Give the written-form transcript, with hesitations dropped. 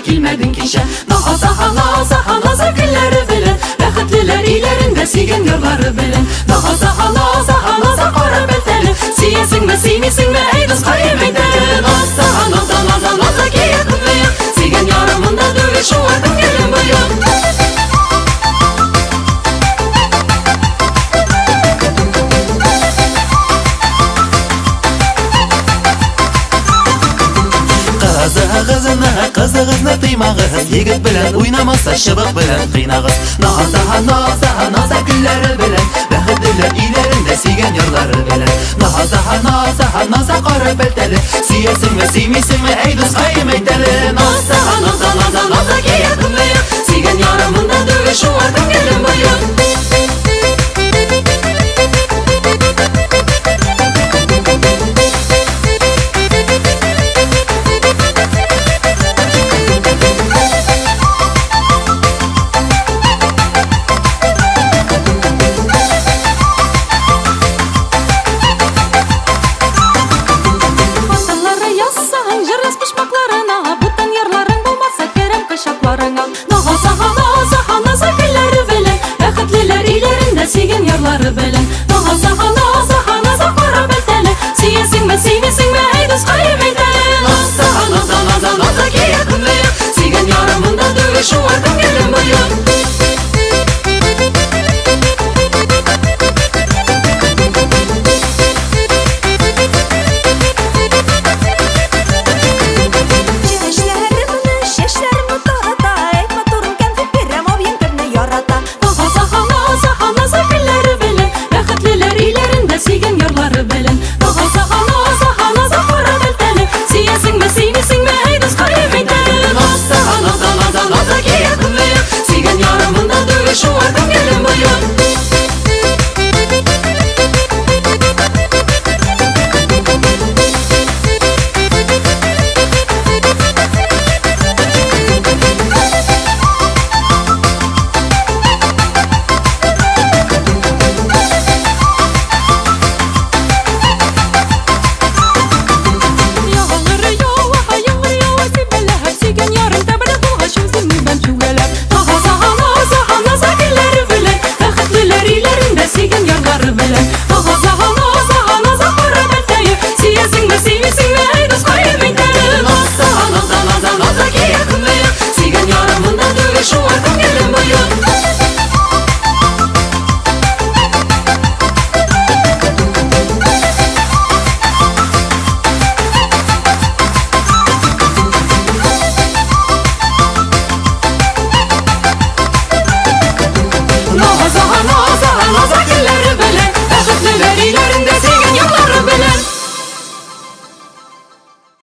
kilmedin kişe. Naza naza naza günleri bilin, bəxtliler ilerinde sigen yolları bilin. Naza naza naza kara belteli, siyesin mi siymisin mi ey dost kayıp edelim. Naza naza naza naza ki yakın beyan, sigen yarımında dövüş o akın gelin bayan. Kızı kıymağız, yigit bilen oynamasa şıbık bilen kıynağız. Naza gülleri bilen, bəxtliler ilerinde sigen yarları bilen. Naza kara belteli, siyesin mi siymisin mi ey dost kayım eyteli. Naza naza naza naza